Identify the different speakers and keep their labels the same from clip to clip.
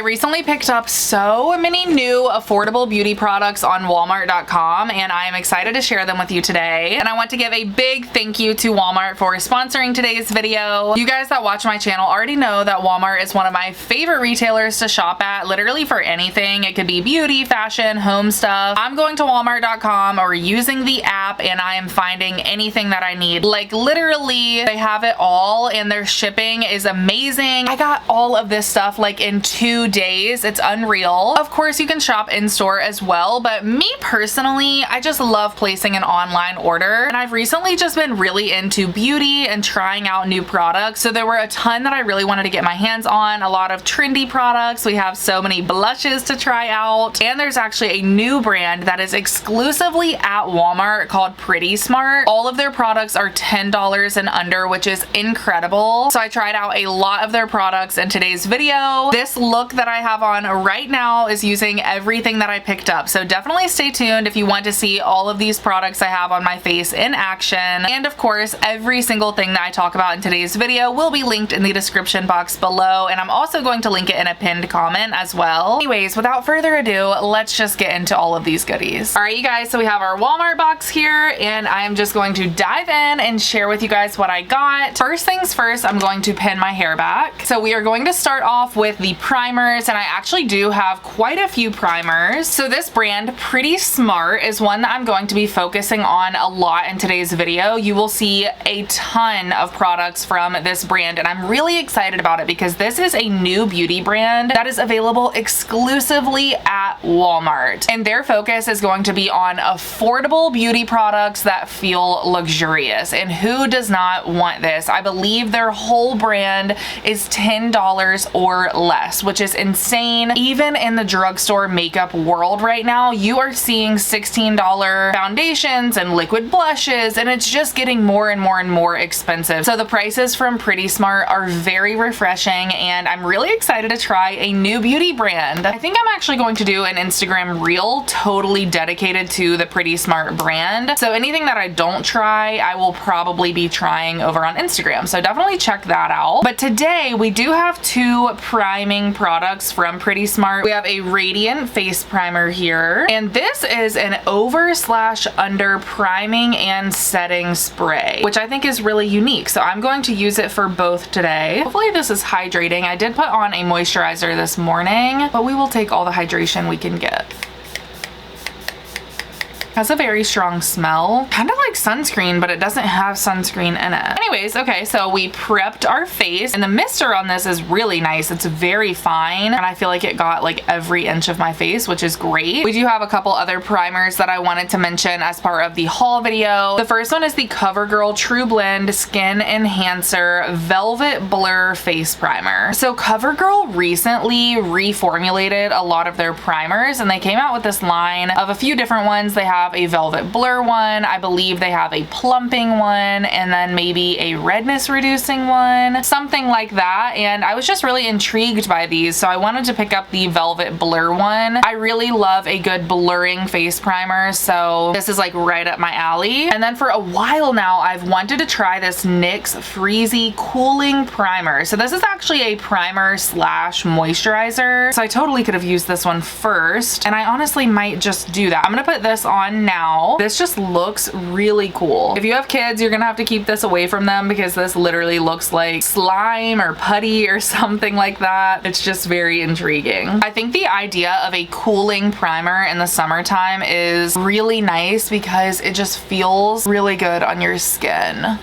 Speaker 1: recently picked up so many new affordable beauty products on Walmart.com, and I am excited to share them with you today. And I want to give a big thank you to Walmart for sponsoring today's video. You guys that watch my channel already know that Walmart is one of my favorite retailers to shop at, literally for anything. It could be beauty, fashion, home stuff. I'm going to Walmart.com or using the app and I am finding anything that I need. Like literally, they have it all and their shipping is amazing. I got all of this stuff like in 2 days. It's unreal. Of course, you can shop in store as well, but me personally, I just love placing an online order. And I've recently just been really into beauty and trying out new products. So there were a ton that I really wanted to get my hands on, a lot of trendy products. We have so many blushes to try out. And there's actually a new brand that is exclusively at Walmart called Pretty Smart. All of their products are $10 and under, which is incredible. So I tried out a lot of their products in today's video. This look that I have on right now is using everything that I picked up. So definitely stay tuned if you want to see all of these products I have on my face in action. And of course, every single thing that I talk about in today's video will be linked in the description box below. And I'm also going to link it in a pinned comment as well. Anyways, without further ado, let's just get into all of these goodies. All right, you guys, so we have our Walmart box here and I'm just going to dive in and share with you guys what I got. First things first, I'm going to pin my hair back. So we are going to start off with the primers, and I actually do have quite a few primers. So this brand, Pretty Smart, is one that I'm going to be focusing on a lot in today's video. You will see a ton of products from this brand, and I'm really excited about it because this is a new beauty brand that is available exclusively at Walmart. And their focus is going to be on affordable beauty products that feel luxurious. And who does not want this? I believe their whole brand is $10 or less, which is insane. Even in the drugstore makeup world right now, you are seeing $16 foundations and liquid blushes, and it's just getting more and more and more expensive. So the prices from Pretty Smart are very refreshing, and I'm really excited to try a new beauty brand. I think I'm actually going to do an Instagram reel totally dedicated to the Pretty Smart brand. So anything that I don't try, I will probably be trying over on Instagram. So definitely check that out. But today we do have 2 priming products from Pretty Smart. We have a radiant face primer here, and this is an over/under priming and setting spray, which I think is really unique. So I'm going to use it for both today. Hopefully this is hydrating. I did put on a moisturizer this morning, but we will take all the hydration we can get. Has a very strong smell, kind of like sunscreen, but it doesn't have sunscreen in it. Anyways, okay, so we prepped our face, and the mister on this is really nice. It's very fine, and I feel like it got like every inch of my face, which is great. We do have a couple other primers that I wanted to mention as part of the haul video. The first one is the CoverGirl True Blend Skin Enhancer Velvet Blur Face Primer. So CoverGirl recently reformulated a lot of their primers, and they came out with this line of a few different ones. They have a velvet blur one, I believe they have a plumping one, and then maybe a redness reducing one, something like that. And I was just really intrigued by these, so I wanted to pick up the velvet blur one. I really love a good blurring face primer, so this is like right up my alley. And then for a while now, I've wanted to try this NYX Freezy Cooling Primer. So this is actually a primer slash moisturizer, so I totally could have used this one first, and I honestly might just do that. I'm gonna put this on now. This just looks really cool. If you have kids, you're gonna have to keep this away from them because this literally looks like slime or putty or something like that. It's just very intriguing. I think the idea of a cooling primer in the summertime is really nice because it just feels really good on your skin.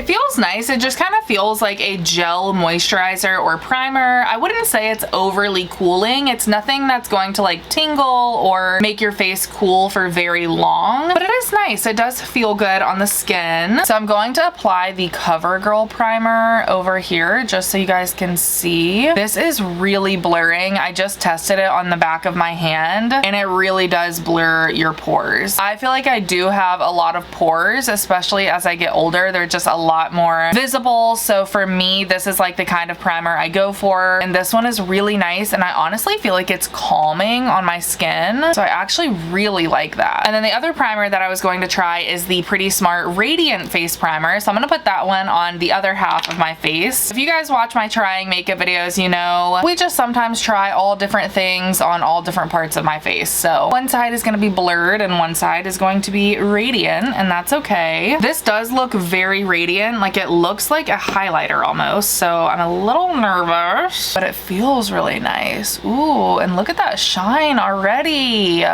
Speaker 1: Feels nice. It just kind of feels like a gel moisturizer or primer. I wouldn't say it's overly cooling. It's nothing that's going to like tingle or make your face cool for very long, but it is nice. It does feel good on the skin. So I'm going to apply the CoverGirl primer over here just so you guys can see. This is really blurring. I just tested it on the back of my hand and it really does blur your pores. I feel like I do have a lot of pores, especially as I get older. They're just a lot more more visible. So for me, this is like the kind of primer I go for. And this one is really nice. And I honestly feel like it's calming on my skin. So I actually really like that. And then the other primer that I was going to try is the Pretty Smart Radiant Face Primer. So I'm going to put that one on the other half of my face. If you guys watch my trying makeup videos, you know, we just sometimes try all different things on all different parts of my face. So one side is going to be blurred and one side is going to be radiant, and that's okay. This does look very radiant. Like it looks like a highlighter almost. So I'm a little nervous, but it feels really nice. Ooh, and look at that shine already.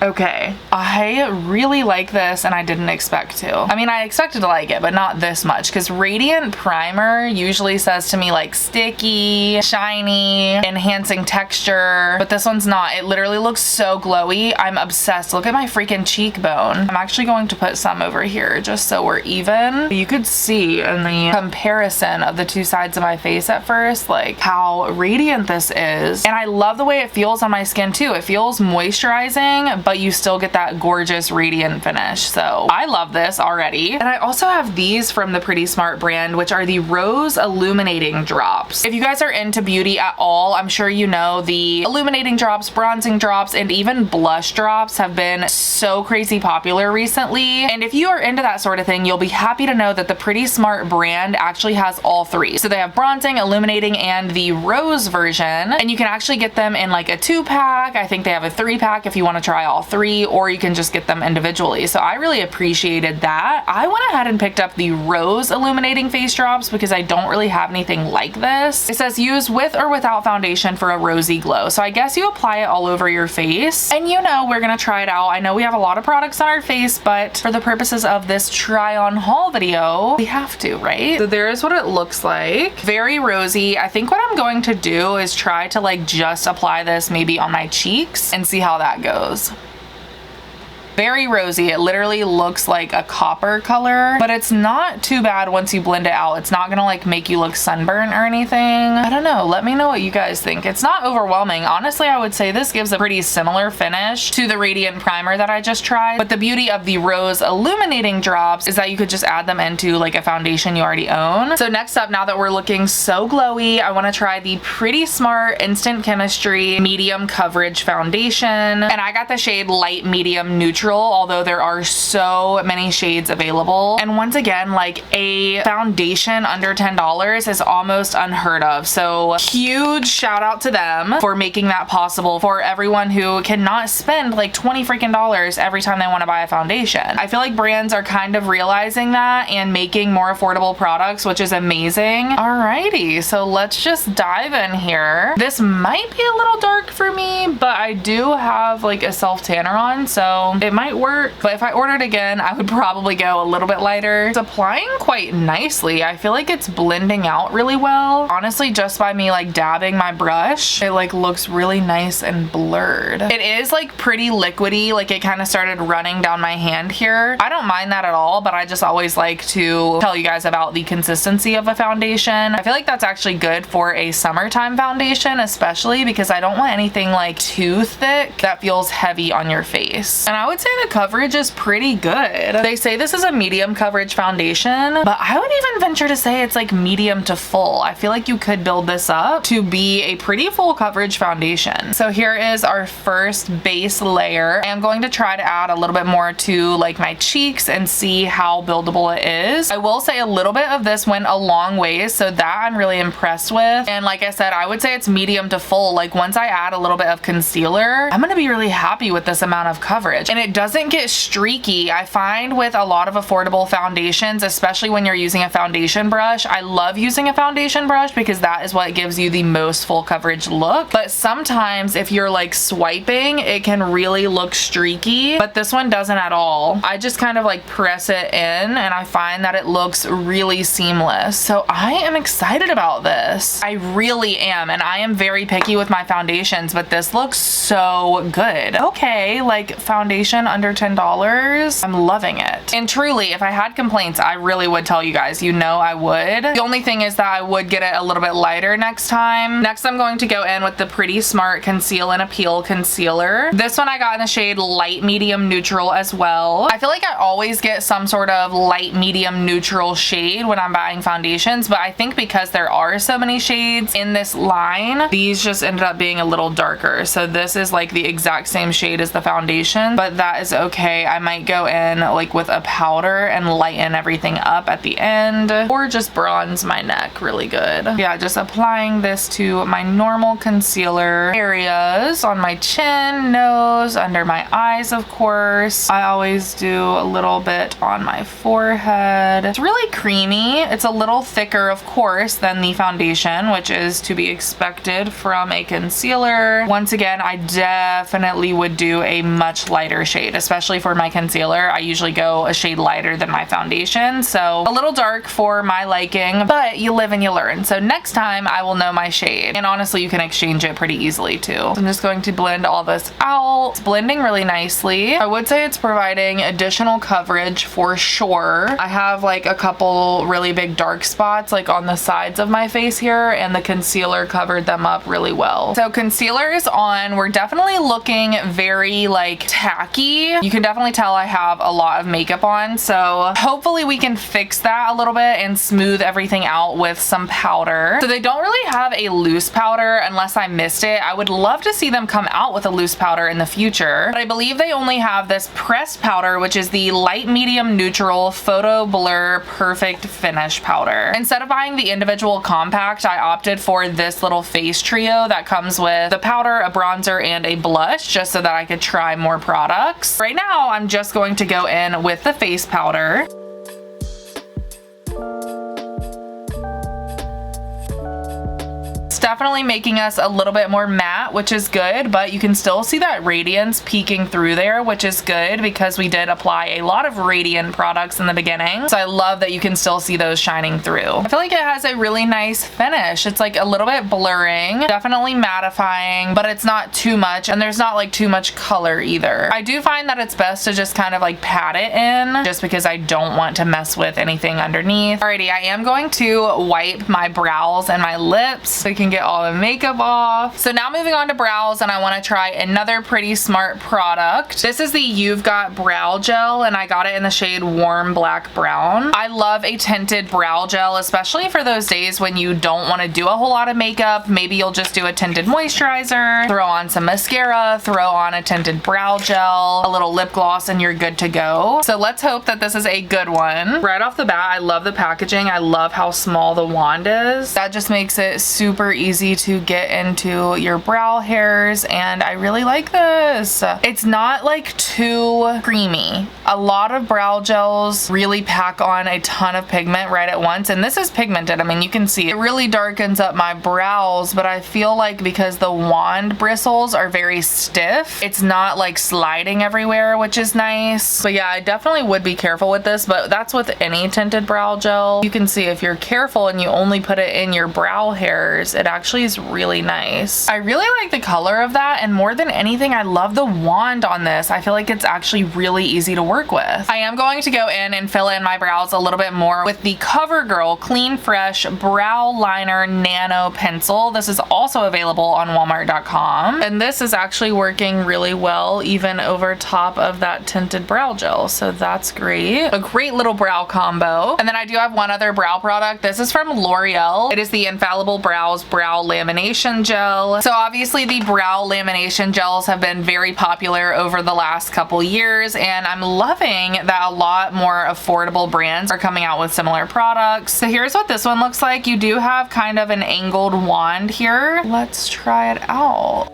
Speaker 1: Okay, I really like this and I didn't expect to. I mean, I expected to like it, but not this much, because Radiant Primer usually says to me like sticky, shiny, enhancing texture, but this one's not. It literally looks so glowy. I'm obsessed. Look at my freaking cheekbone. I'm actually going to put some over here just so we're even. You could see in the comparison of the two sides of my face at first, like how radiant this is. And I love the way it feels on my skin too. It feels moisturizing, but you still get that gorgeous radiant finish. So I love this already. And I also have these from the Pretty Smart brand, which are the Rose Illuminating Drops. If you guys are into beauty at all, I'm sure you know the illuminating drops, bronzing drops, and even blush drops have been so crazy popular recently. And if you are into that sort of thing, you'll be happy to know that the Pretty Smart brand actually has all three. So they have bronzing, illuminating, and the rose version. And you can actually get them in like a 2-pack. I think they have a 3-pack if you want to try all three, or you can just get them individually. So I really appreciated that. I went ahead and picked up the Rose Illuminating Face Drops because I don't really have anything like this. It says use with or without foundation for a rosy glow. So I guess you apply it all over your face. And you know, we're gonna try it out. I know we have a lot of products on our face, but for the purposes of this try on haul video, we have to, right? So there is what it looks like. Very rosy. I think what I'm going to do is try to like just apply this maybe on my cheeks and see how that goes. Very rosy. It literally looks like a copper color, but it's not too bad once you blend it out. It's not gonna like make you look sunburned or anything. I don't know. Let me know what you guys think. It's not overwhelming. Honestly, I would say this gives a pretty similar finish to the Radiant Primer that I just tried. But the beauty of the Rose Illuminating Drops is that you could just add them into like a foundation you already own. So next up, now that we're looking so glowy, I want to try the Pretty Smart Instant Chemistry Medium Coverage Foundation. And I got the shade Light Medium Neutral, although there are so many shades available. And once again, like a foundation under $10 is almost unheard of. So huge shout out to them for making that possible for everyone who cannot spend like 20 freaking dollars every time they want to buy a foundation. I feel like brands are kind of realizing that and making more affordable products, which is amazing. Alrighty, so let's just dive in here. This might be a little dark for me, but I do have like a self tanner on, so it might work. But if I ordered again, I would probably go a little bit lighter. It's applying quite nicely. I feel like it's blending out really well. Honestly, just by me like dabbing my brush, it like looks really nice and blurred. It is like pretty liquidy, like it kind of started running down my hand here. I don't mind that at all, but I just always like to tell you guys about the consistency of a foundation. I feel like that's actually good for a summertime foundation, especially because I don't want anything like too thick that feels heavy on your face. And I would say the coverage is pretty good. They say this is a medium coverage foundation, but I would even venture to say it's like medium to full. I feel like you could build this up to be a pretty full coverage foundation. So here is our first base layer. I'm going to try to add a little bit more to like my cheeks and see how buildable it is. I will say a little bit of this went a long ways, so that I'm really impressed with. And like I said, I would say it's medium to full. Like once I add a little bit of concealer, I'm gonna be really happy with this amount of coverage. And it doesn't get streaky. I find with a lot of affordable foundations, especially when you're using a foundation brush, I love using a foundation brush because that is what gives you the most full coverage look. But sometimes if you're like swiping, it can really look streaky, but this one doesn't at all. I just kind of like press it in and I find that it looks really seamless. So I am excited about this. I really am. And I am very picky with my foundations, but this looks so good. Okay, like foundation foundation under $10. I'm loving it. And truly, if I had complaints, I really would tell you guys. You know I would. The only thing is that I would get it a little bit lighter next time. Next, I'm going to go in with the Pretty Smart Conceal and Appeal Concealer. This one I got in the shade Light Medium Neutral as well. I feel like I always get some sort of light medium neutral shade when I'm buying foundations, but I think because there are so many shades in this line, these just ended up being a little darker. So this is like the exact same shade as the foundation, but that is okay. I might go in like with a powder and lighten everything up at the end, or just bronze my neck really good. Yeah, just applying this to my normal concealer areas on my chin, nose, under my eyes, of course. I always do a little bit on my forehead. It's really creamy. It's a little thicker, of course, than the foundation, which is to be expected from a concealer. Once again, I definitely would do a much lighter shade, especially for my concealer. I usually go a shade lighter than my foundation, so a little dark for my liking, but you live and you learn. So next time I will know my shade, and honestly, you can exchange it pretty easily too. So I'm just going to blend all this out. It's blending really nicely. I would say it's providing additional coverage for sure. I have like a couple really big dark spots like on the sides of my face here, and the concealer covered them up really well. So concealer is on. We're definitely looking very like tacky. You can definitely tell I have a lot of makeup on, so hopefully we can fix that a little bit and smooth everything out with some powder. So they don't really have a loose powder unless I missed it. I would love to see them come out with a loose powder in the future, but I believe they only have this pressed powder, which is the Light Medium Neutral Photo Blur Perfect Finish Powder. Instead of buying the individual compact, I opted for this little face trio that comes with the powder, a bronzer, and a blush, just so that I could try more products. Right now, I'm just going to go in with the face powder. Definitely making us a little bit more matte, which is good, but you can still see that radiance peeking through there, which is good because we did apply a lot of radiant products in the beginning. So I love that you can still see those shining through. I feel like it has a really nice finish. It's like a little bit blurring, definitely mattifying, but it's not too much, and there's not like too much color either. I do find that it's best to just kind of like pat it in, just because I don't want to mess with anything underneath. Alrighty, I am going to wipe my brows and my lips so you can get all the makeup off. So now moving on to brows, and I want to try another Pretty Smart product. This is the You've Got Brow Gel, and I got it in the shade Warm Black Brown. I love a tinted brow gel, especially for those days when you don't want to do a whole lot of makeup. Maybe you'll just do a tinted moisturizer, throw on some mascara, throw on a tinted brow gel, a little lip gloss, and you're good to go. So let's hope that this is a good one. Right off the bat, I love the packaging. I love how small the wand is. That just makes it super easy to get into your brow hairs, and I really like this. It's not like too creamy. A lot of brow gels really pack on a ton of pigment right at once, and this is pigmented. I mean, you can see it really darkens up my brows, but I feel like because the wand bristles are very stiff, it's not like sliding everywhere, which is nice. But yeah, I definitely would be careful with this, but that's with any tinted brow gel. You can see if you're careful and you only put it in your brow hairs, it actually is really nice. I really like the color of that, and more than anything, I love the wand on this. I feel like it's actually really easy to work with. I am going to go in and fill in my brows a little bit more with the CoverGirl Clean Fresh Brow Liner Nano Pencil. This is also available on Walmart.com, and this is actually working really well even over top of that tinted brow gel, so that's great. A great little brow combo. And then I do have one other brow product. This is from L'Oreal. It is the Infallible Brows Brow Lamination Gel. So obviously the brow lamination gels have been very popular over the last couple years, and I'm loving that a lot more affordable brands are coming out with similar products. So here's what this one looks like. You do have kind of an angled wand here. Let's try it out.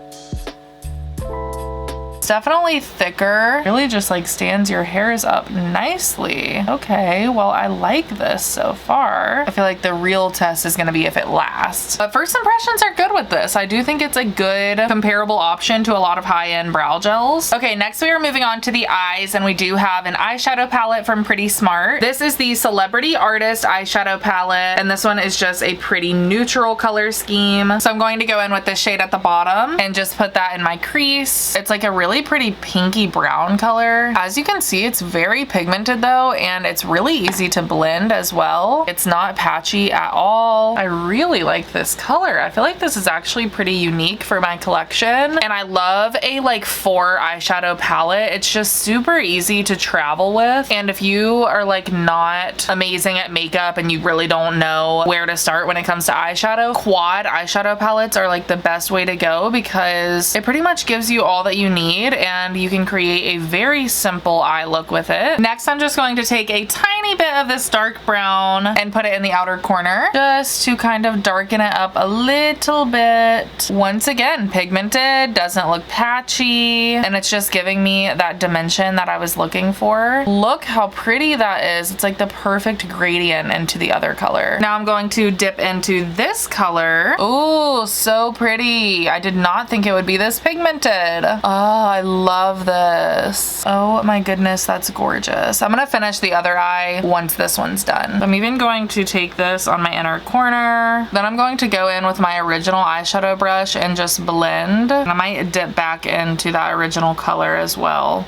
Speaker 1: Definitely thicker. Really just like stands your hairs up nicely. Okay, well, I like this so far. I feel like the real test is gonna be if it lasts. But first impressions are good with this. I do think it's a good comparable option to a lot of high-end brow gels. Okay, next we are moving on to the eyes, and we do have an eyeshadow palette from Pretty Smart. This is the Celebrity Artist eyeshadow palette, and this one is just a pretty neutral color scheme. So I'm going to go in with this shade at the bottom and just put that in my crease. It's like a really really pretty pinky brown color. As you can see, it's very pigmented though, and it's really easy to blend as well. It's not patchy at all. I really like this color. I feel like this is actually pretty unique for my collection, and I love a like 4 eyeshadow palette. It's just super easy to travel with, and if you are like not amazing at makeup and you really don't know where to start when it comes to eyeshadow, quad eyeshadow palettes are like the best way to go because it pretty much gives you all that you need and you can create a very simple eye look with it. Next, I'm just going to take a tiny bit of this dark brown and put it in the outer corner just to kind of darken it up a little bit. Once again, pigmented, doesn't look patchy, and it's just giving me that dimension that I was looking for. Look how pretty that is. It's like the perfect gradient into the other color. Now I'm going to dip into this color. Oh, so pretty. I did not think it would be this pigmented. Oh, I love this. Oh my goodness, that's gorgeous. I'm gonna finish the other eye once this one's done. I'm even going to take this on my inner corner. Then I'm going to go in with my original eyeshadow brush and just blend. And I might dip back into that original color as well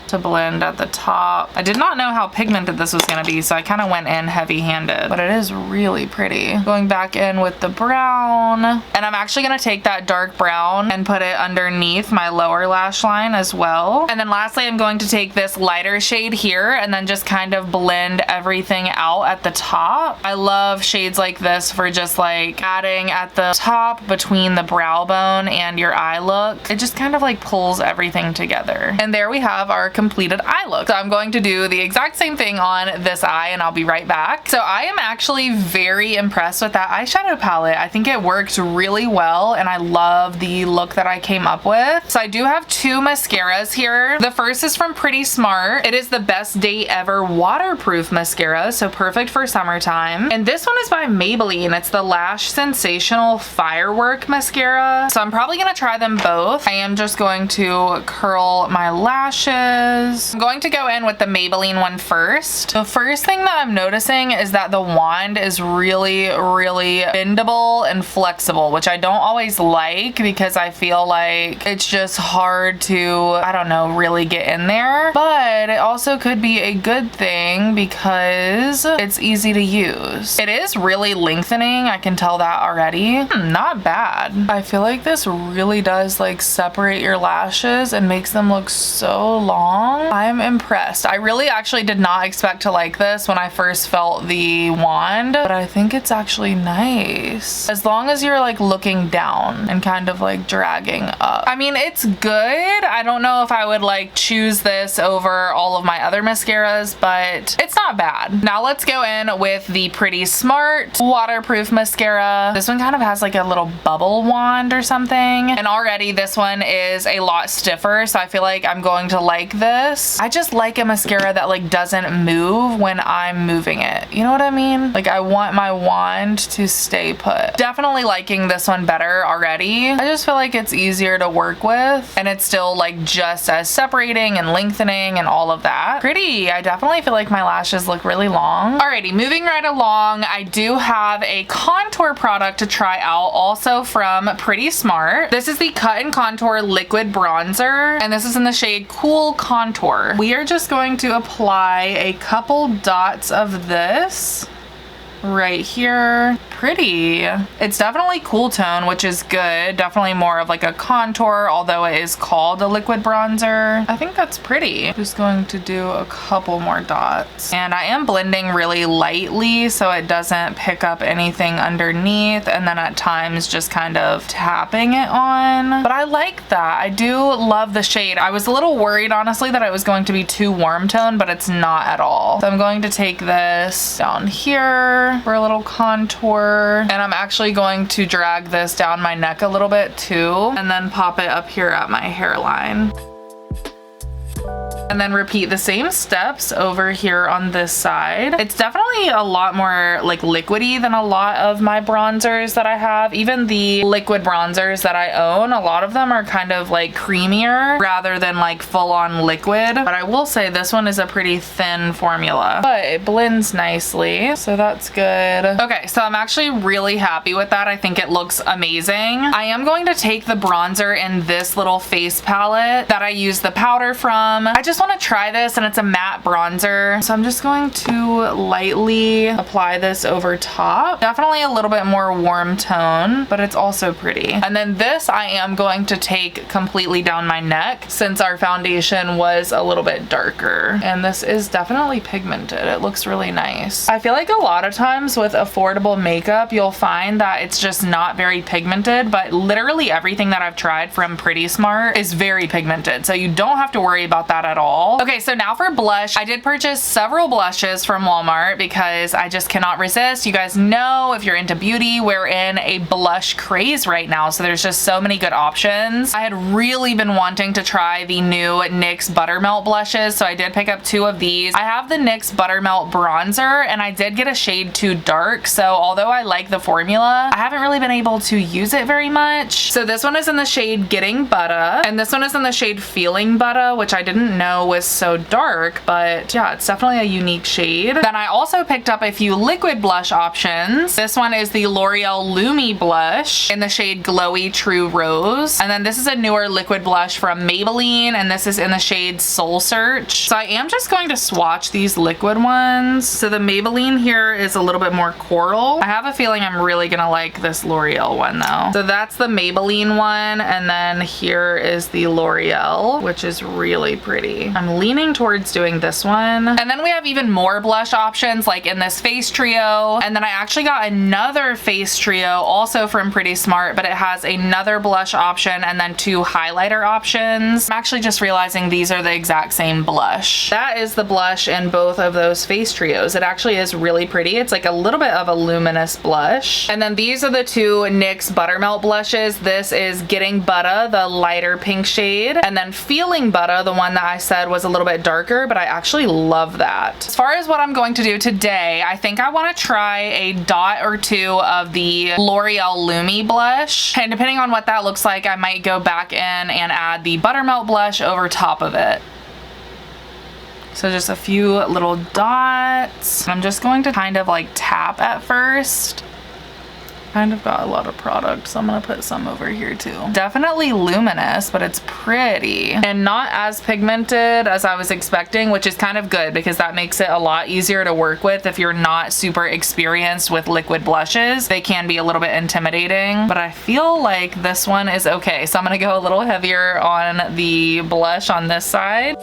Speaker 1: to blend at the top. I did not know how pigmented this was gonna be, so I kind of went in heavy-handed, but it is really pretty. Going back in with the brown, and I'm actually gonna take that dark brown and put it underneath my lower lash line as well. And then lastly, I'm going to take this lighter shade here and then just kind of blend everything out at the top. I love shades like this for just like adding at the top between the brow bone and your eye look. It just kind of like pulls everything together. And there we have our completed eye look. So I'm going to do the exact same thing on this eye and I'll be right back. So I am actually very impressed with that eyeshadow palette. I think it works really well and I love the look that I came up with. So I do have 2 mascaras here. The first is from Pretty Smart. It is the Best Day Ever waterproof mascara, so perfect for summertime. And this one is by Maybelline. It's the Lash Sensational Firework mascara. So I'm probably gonna try them both. I am just going to curl my lashes. I'm going to go in with the Maybelline one first. The first thing that I'm noticing is that the wand is really bendable and flexible, which I don't always like because I feel like it's just hard to, I don't know, really get in there. But it also could be a good thing because it's easy to use. It is really lengthening, I can tell that already. Not bad. I feel like this really does like separate your lashes and makes them look so long. I'm impressed. I really actually did not expect to like this when I first felt the wand, but I think it's actually nice. As long as you're like looking down and kind of like dragging up. I mean, it's good. I don't know if I would like choose this over all of my other mascaras, but it's not bad. Now let's go in with the Pretty Smart waterproof mascara. This one kind of has like a little bubble wand or something. And already this one is a lot stiffer, so I feel like I'm going to like this. I just like a mascara that like doesn't move when I'm moving it. You know what I mean? Like I want my wand to stay put. Definitely liking this one better already. I just feel like it's easier to work with and it's still like just as separating and lengthening and all of that. Pretty. I definitely feel like my lashes look really long. Alrighty, moving right along, I do have a contour product to try out also from Pretty Smart. This is the Cut and Contour Liquid Bronzer and this is in the shade Cool Contour. We are just going to apply a couple dots of this right here. Pretty. It's definitely cool tone, which is good. Definitely more of like a contour, although it is called a liquid bronzer. I think that's pretty. Just going to do a couple more dots. And I am blending really lightly so it doesn't pick up anything underneath, and then at times just kind of tapping it on. But I like that. I do love the shade. I was a little worried, honestly, that it was going to be too warm tone, but it's not at all. So I'm going to take this down here for a little contour. And I'm actually going to drag this down my neck a little bit too, and then pop it up here at my hairline. And then repeat the same steps over here on this side. It's definitely a lot more like liquidy than a lot of my bronzers that I have. Even the liquid bronzers that I own, a lot of them are kind of like creamier rather than like full on liquid. But I will say this one is a pretty thin formula, but it blends nicely, so that's good. Okay, so I'm actually really happy with that. I think it looks amazing. I am going to take the bronzer in this little face palette that I use the powder from. I just want to try this, and it's a matte bronzer, so I'm just going to lightly apply this over top. Definitely a little bit more warm tone, but it's also pretty. And then this I am going to take completely down my neck since our foundation was a little bit darker, and this is definitely pigmented. It looks really nice. I feel like a lot of times with affordable makeup you'll find that it's just not very pigmented, but literally everything that I've tried from Pretty Smart is very pigmented, so you don't have to worry about that at all. Okay, so now for blush. I did purchase several blushes from Walmart because I just cannot resist. You guys know if you're into beauty, we're in a blush craze right now, so there's just so many good options. I had really been wanting to try the new NYX Buttermelt blushes, so I did pick up 2 of these. I have the NYX Buttermelt bronzer, and I did get a shade too dark, so although I like the formula, I haven't really been able to use it very much. So this one is in the shade Getting Butta, and this one is in the shade Feeling Butta, which I didn't know was so dark, but yeah, it's definitely a unique shade. Then I also picked up a few liquid blush options. This one is the L'Oreal Lumi blush in the shade Glowy True Rose, and then this is a newer liquid blush from Maybelline, and this is in the shade Soul Search. So I am just going to swatch these liquid ones. So the Maybelline here is a little bit more coral. I have a feeling I'm really gonna like this L'Oreal one though. So that's the Maybelline one, and then here is the L'Oreal, which is really pretty. I'm leaning towards doing this one. And then we have even more blush options like in this face trio, and then I actually got another face trio also from Pretty Smart, but it has another blush option and then 2 highlighter options. I'm actually just realizing these are the exact same blush. That is the blush in both of those face trios. It actually is really pretty. It's like a little bit of a luminous blush. And then these are the 2 NYX Buttermelt blushes. This is Getting Butta, the lighter pink shade, and then Feeling Butta, the one that I said was a little bit darker, but I actually love that. As far as what I'm going to do today, I think I want to try a dot or 2 of the L'Oreal Lumi blush, and depending on what that looks like, I might go back in and add the Buttermelt blush over top of it. So just a few little dots. I'm just going to kind of like tap at first. Kind of got a lot of product, so I'm gonna put some over here too. Definitely luminous, but it's pretty and not as pigmented as I was expecting, which is kind of good because that makes it a lot easier to work with if you're not super experienced with liquid blushes. They can be a little bit intimidating, but I feel like this one is okay. So I'm gonna go a little heavier on the blush on this side.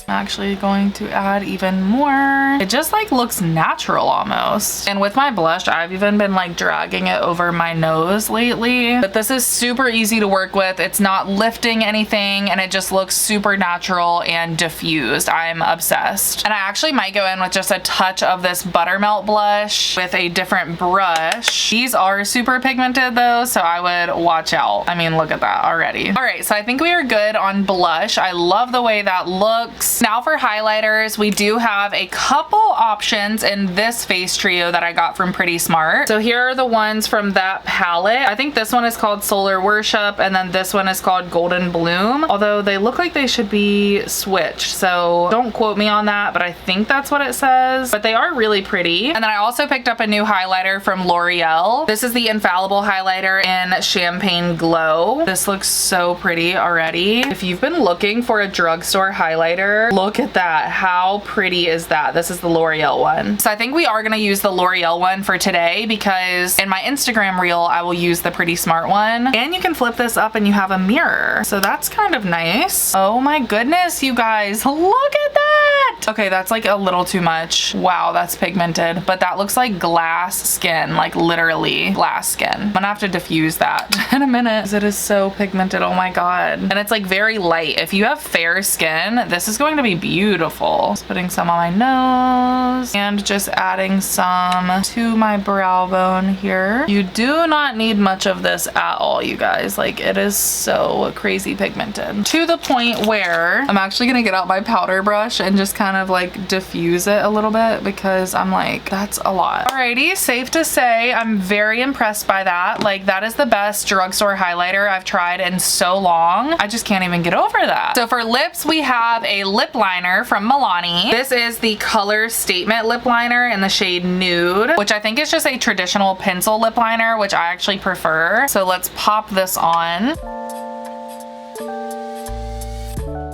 Speaker 1: Actually going to add even more. It just like looks natural almost. And with my blush, I've even been like dragging it over my nose lately, but this is super easy to work with. It's not lifting anything, and it just looks super natural and diffused. I'm obsessed. And I actually might go in with just a touch of this Buttermelt blush with a different brush. These are super pigmented though, so I would watch out. I mean, look at that already. All right, so I think we are good on blush. I love the way that looks. Now for highlighters, we do have a couple options in this face trio that I got from Pretty Smart. So here are the ones from that palette. I think this one is called Solar Worship, and then this one is called Golden Bloom, although they look like they should be switched, so don't quote me on that, but I think that's what it says. But they are really pretty. And then I also picked up a new highlighter from L'Oreal. This is the Infallible highlighter in Champagne Glow. This looks so pretty already. If you've been looking for a drugstore highlighter, look at that. How pretty is that? This is the L'Oreal one. So I think we are gonna use the L'Oreal one for today because in my Instagram reel, I will use the Pretty Smart one. And you can flip this up and you have a mirror. So that's kind of nice. Oh my goodness, you guys, look at that. Okay, that's like a little too much. Wow, that's pigmented. But that looks like glass skin, like literally glass skin. I'm gonna have to diffuse that in a minute because it is so pigmented. Oh my god. And it's like very light. If you have fair skin, this is going to be beautiful. Just putting some on my nose and just adding some to my brow bone here. You do not need much of this at all, you guys. Like, it is so crazy pigmented to the point where I'm actually gonna get out my powder brush and just kind of like diffuse it a little bit because I'm like, that's a lot. Alrighty, safe to say I'm very impressed by that. Like, that is the best drugstore highlighter I've tried in so long. I just can't even get over that. So for lips, we have a lip liner from Milani. This is the Color Statement lip liner in the shade Nude, which I think is just a traditional pencil lip liner, which I actually prefer. So let's pop this on.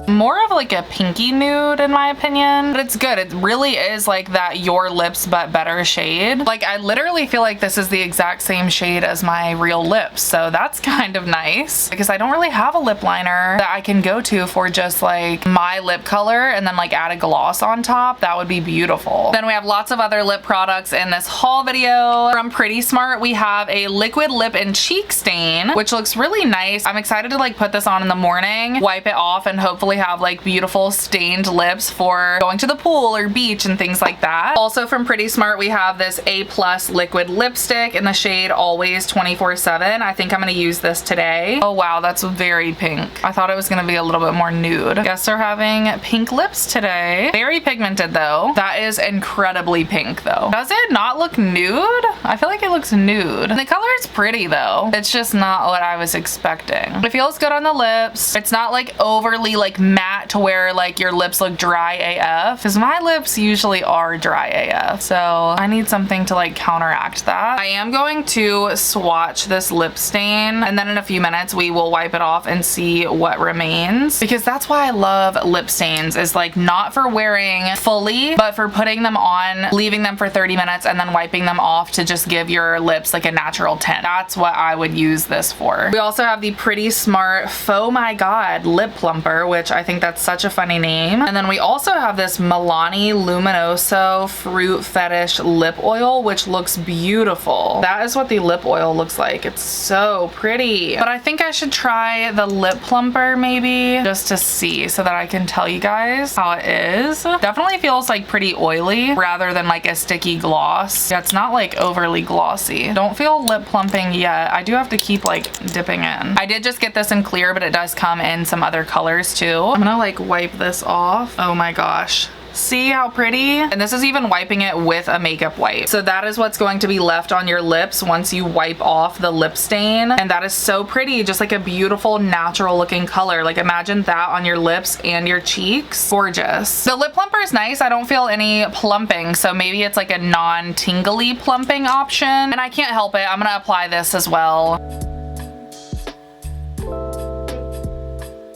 Speaker 1: More of like a pinky nude in my opinion, but it's good. It really is like that Your Lips But Better shade. Like, I literally feel like this is the exact same shade as my real lips, so that's kind of nice because I don't really have a lip liner that I can go to for just like my lip color and then like add a gloss on top. That would be beautiful. Then we have lots of other lip products in this haul video. From Pretty Smart, we have a liquid lip and cheek stain, which looks really nice. I'm excited to like put this on in the morning, wipe it off, and hopefully have like beautiful stained lips for going to the pool or beach and things like that. Also from Pretty Smart, we have this A+ liquid lipstick in the shade Always 24/7. I think I'm gonna use this today. Oh wow, that's very pink. I thought it was gonna be a little bit more nude. Guess they're having pink lips today. Very pigmented though. That is incredibly pink though. Does it not look nude? I feel like it looks nude. And the color is pretty though. It's just not what I was expecting. It feels good on the lips. It's not like overly like matte to where like your lips look dry AF, because my lips usually are dry AF, so I need something to like counteract that. I am going to swatch this lip stain, and then in a few minutes we will wipe it off and see what remains, because that's why I love lip stains, is like not for wearing fully, but for putting them on, leaving them for 30 minutes and then wiping them off to just give your lips like a natural tint. That's what I would use this for. We also have the Pretty Smart Faux My God lip plumper, which I think that's such a funny name. And then we also have this Milani Luminoso Fruit Fetish lip oil, which looks beautiful. That is what the lip oil looks like. It's so pretty. But I think I should try the lip plumper maybe just to see, so that I can tell you guys how it is. Definitely feels like pretty oily rather than like a sticky gloss. Yeah, it's not like overly glossy. Don't feel lip plumping yet. I do have to keep like dipping in. I did just get this in clear, but it does come in some other colors too. I'm gonna like wipe this off. Oh my gosh. See how pretty? And this is even wiping it with a makeup wipe. So that is what's going to be left on your lips once you wipe off the lip stain. And that is so pretty, just like a beautiful natural looking color. Like, imagine that on your lips and your cheeks. Gorgeous. The lip plumper is nice. I don't feel any plumping, so maybe it's like a non-tingly plumping option. And I can't help it. I'm gonna apply this as well.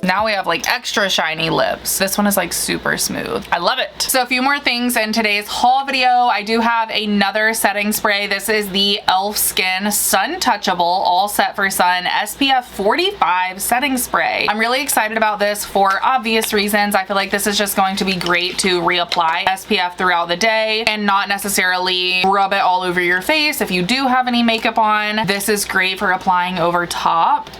Speaker 1: Now we have like extra shiny lips. This one is like super smooth. I love it. So a few more things in today's haul video. I do have another setting spray. This is the e.l.f. Skin Sun Touchable All Set for Sun SPF 45 setting spray. I'm really excited about this for obvious reasons. I feel like this is just going to be great to reapply SPF throughout the day and not necessarily rub it all over your face if you do have any makeup on. This is great for applying over top.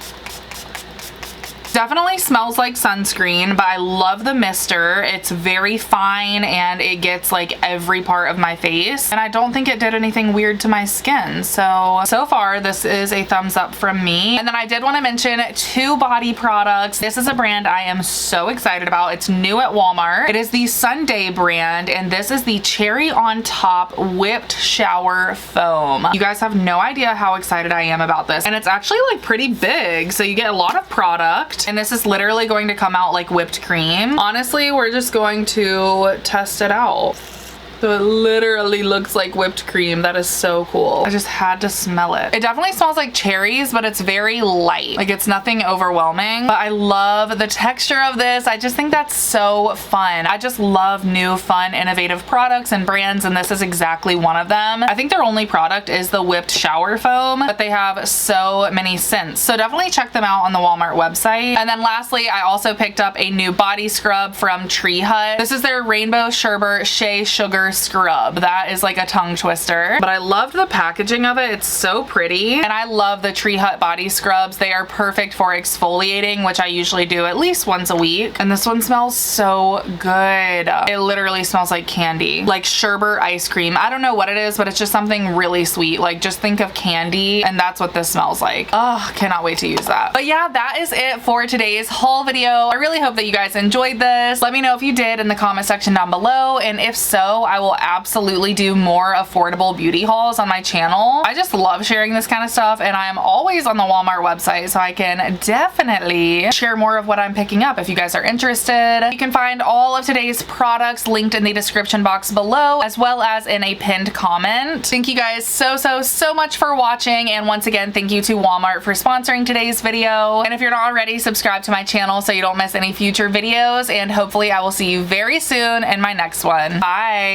Speaker 1: Definitely smells like sunscreen, but I love the mister. It's very fine and it gets like every part of my face, and I don't think it did anything weird to my skin. So far this is a thumbs up from me. And then I did want to mention two body products. This is a brand I am so excited about. It's new at Walmart. It is the Sunday brand, and this is the Cherry on Top Whipped Shower Foam. You guys have no idea how excited I am about this, and it's actually like pretty big, so you get a lot of product. And this is literally going to come out like whipped cream. Honestly, we're just going to test it out. So it literally looks like whipped cream. That is so cool. I just had to smell it. It definitely smells like cherries, but it's very light. Like it's nothing overwhelming, but I love the texture of this. I just think that's so fun. I just love new, fun, innovative products and brands, and this is exactly one of them. I think their only product is the whipped shower foam, but they have so many scents. So definitely check them out on the Walmart website. And then lastly, I also picked up a new body scrub from Tree Hut. This is their Rainbow Sherbet Shea Sugar Scrub. That is like a tongue twister, but I loved the packaging of it. It's so pretty. And I love the Tree Hut body scrubs. They are perfect for exfoliating, which I usually do at least once a week. And this one smells so good. It literally smells like candy, like sherbet ice cream. I don't know what it is, but it's just something really sweet. Like just think of candy, and that's what this smells like. Oh, cannot wait to use that. But yeah, that is it for today's haul video. I really hope that you guys enjoyed this. Let me know if you did in the comment section down below, and if so, I will absolutely do more affordable beauty hauls on my channel. I just love sharing this kind of stuff, and I'm always on the Walmart website, so I can definitely share more of what I'm picking up if you guys are interested. You can find all of today's products linked in the description box below, as well as in a pinned comment. Thank you guys so much for watching, and once again, thank you to Walmart for sponsoring today's video. And if you're not already, subscribe to my channel so you don't miss any future videos, and hopefully I will see you very soon in my next one. Bye!